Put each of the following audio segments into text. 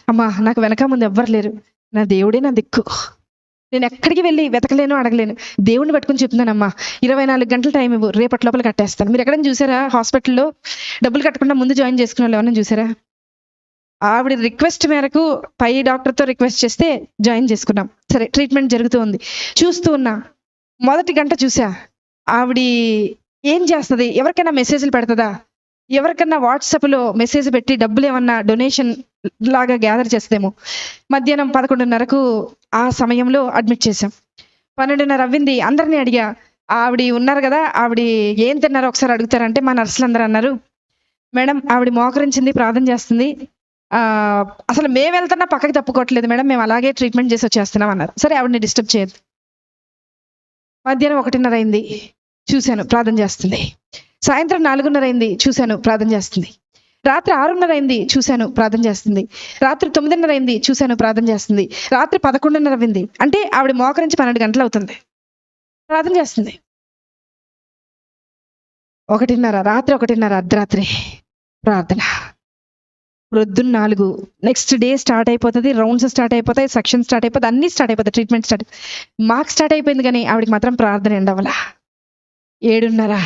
అమ్మా నాకు వెనక ముందు ఎవ్వరు లేరు, నా దేవుడే నా దిక్కు, నేను ఎక్కడికి వెళ్ళి వెతకలేను, అడగలేను, దేవుడిని పట్టుకుని చెప్తున్నానమ్మా 24 గంటల టైం ఇవ్వు, రేపటి లోపల కట్టేస్తాను. మీరు ఎక్కడైనా చూసారా హాస్పిటల్లో డబ్బులు కట్టకుండా ముందు జాయిన్ చేసుకునే వాళ్ళు ఎవరైనా చూసారా? ఆవిడ రిక్వెస్ట్ మేరకు పై డాక్టర్తో రిక్వెస్ట్ చేస్తే జాయిన్ చేసుకున్నాం. సరే ట్రీట్మెంట్ జరుగుతూ ఉంది, చూస్తూ ఉన్నా. మొదటి గంట చూసా ఆవిడ ఏం చేస్తుంది, ఎవరికైనా మెసేజ్లు పెడుతుందా, ఎవరికన్నా వాట్సాప్లో మెసేజ్ పెట్టి డబ్బులు ఏమన్నా డొనేషన్ లాగా గ్యాదర్ చేస్తేమో. మధ్యాహ్నం 11:30కు ఆ సమయంలో అడ్మిట్ చేశాం. 12:30 అవ్వింది. అందరినీ అడిగా, ఆవిడ ఉన్నారు కదా, ఆవిడ ఏం తిన్నారో ఒకసారి అడుగుతారంటే మా నర్సులు అందరూ అన్నారు, మేడం ఆవిడ మోకరించింది, ప్రార్థన చేస్తుంది, అసలు మేము వెళ్తున్నా పక్కకి తప్పుకోవట్లేదు మేడం, మేము అలాగే ట్రీట్మెంట్ చేసి వచ్చేస్తున్నాం అన్నారు. సరే ఆవిడని డిస్టర్బ్ చేయదు. మధ్యాహ్నం 1:30 అయింది, చూశాను ప్రార్థన చేస్తుంది. సాయంత్రం 4:30 అయింది, చూశాను ప్రార్థన చేస్తుంది. రాత్రి 6:30 అయింది, చూశాను ప్రార్థన చేస్తుంది. రాత్రి 9:30 అయింది, చూశాను ప్రార్థన చేస్తుంది. రాత్రి 11:30 అయింది, అంటే ఆవిడ మోకరించి 12 గంటలు అవుతుంది, ప్రార్థన చేస్తుంది. 1:30 రాత్రి 1:30 అర్ధరాత్రి ప్రార్థన. ప్రొద్దున్న 4 నెక్స్ట్ డే స్టార్ట్ అయిపోతుంది, రౌండ్స్ స్టార్ట్ అయిపోతాయి, సెక్షన్ స్టార్ట్ అయిపోతుంది, అన్నీ స్టార్ట్ అయిపోతాయి, ట్రీట్మెంట్ స్టార్ట్. మాకు స్టార్ట్ అయిపోయింది కానీ ఆవిడకి మాత్రం ప్రార్థన ఎండవల. 7:30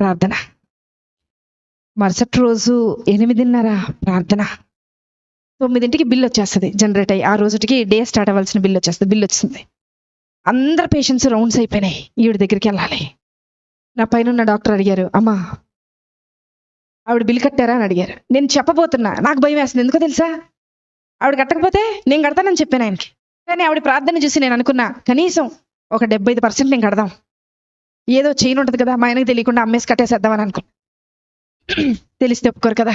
ప్రార్థన. మరుసటి రోజు 8:30 ప్రార్థన. 9కి బిల్ వచ్చేస్తుంది జనరేట్ అయ్యి, ఆ రోజుకి డే స్టార్ట్ అవ్వాల్సిన బిల్ వచ్చేస్తుంది. బిల్ వచ్చింది, అందరు పేషెంట్స్ రౌండ్స్ అయిపోయినాయి, ఈవిడ దగ్గరికి వెళ్ళాలి. నా పైన ఉన్న డాక్టర్ అడిగారు, అమ్మా ఆవిడ బిల్ కట్టారా అని అడిగారు. నేను చెప్పబోతున్నా, నాకు భయం వేస్తుంది, ఎందుకో తెలుసా, ఆవిడ కట్టకపోతే నేను కడతానని చెప్పాను ఆయనకి. కానీ ఆవిడ ప్రార్థన చూసి నేను అనుకున్నా, కనీసం ఒక 75% నేను కడదాం, ఏదో చైన్ ఉంటుంది కదా, మా ఆయనకి తెలియకుండా అమ్మేసి కట్టేసేద్దామని అనుకున్నా. తెలిస్తే ఒప్పుకోరు కదా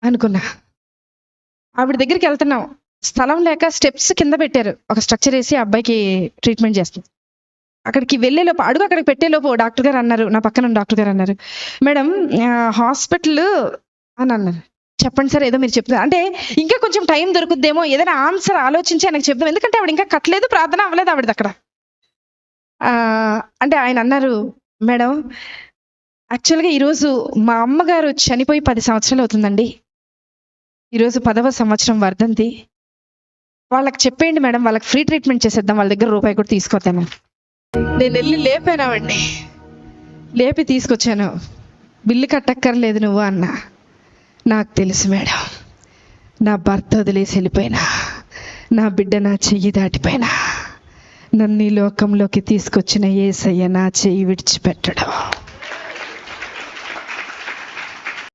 అనుకున్నా. ఆవిడ దగ్గరికి వెళ్తున్నాం, స్థలం లేక స్టెప్స్ కింద పెట్టారు, ఒక స్ట్రక్చర్ వేసి అబ్బాయికి ట్రీట్మెంట్ చేస్తుంది. అక్కడికి వెళ్ళేలోపు, అడుగు అక్కడికి పెట్టేలోపు డాక్టర్ గారు అన్నారు, నా పక్కన డాక్టర్ గారు అన్నారు, మేడం హాస్పిటల్ అని అన్నారు. చెప్పండి సార్, ఏదో మీరు చెప్తున్నారు అంటే ఇంకా కొంచెం టైం దొరుకుద్దేమో, ఏదైనా ఆన్సర్ ఆలోచించి ఆయనకు చెప్దాం, ఎందుకంటే ఆవిడ ఇంకా కట్టలేదు, ప్రార్థన అవ్వలేదు ఆవిడది అక్కడ. అంటే ఆయన అన్నారు, మేడం యాక్చువల్గా ఈరోజు మా అమ్మగారు చనిపోయి 10 సంవత్సరాలు అవుతుందండి, ఈరోజు 10వ సంవత్సరం వర్ధంతి, వాళ్ళకి చెప్పేయండి మేడం, వాళ్ళకి ఫ్రీ ట్రీట్మెంట్ చేసేద్దాం, వాళ్ళ దగ్గర రూపాయి కూడా తీసుకోతాను. నేను వెళ్ళి లేపాను ఆవిడ్ని, లేపి తీసుకొచ్చాను. బిల్లు కట్టక్కర్లేదు నువ్వు అన్నా. నాకు తెలుసు మేడం, నా భర్త వదిలేసి వెళ్ళిపోయినా, నా బిడ్డ నా చెయ్యి దాటిపోయినా, నన్ను ఈ లోకంలోకి తీసుకొచ్చిన యేసయ్య నా చెయ్యి విడిచిపెట్టడం.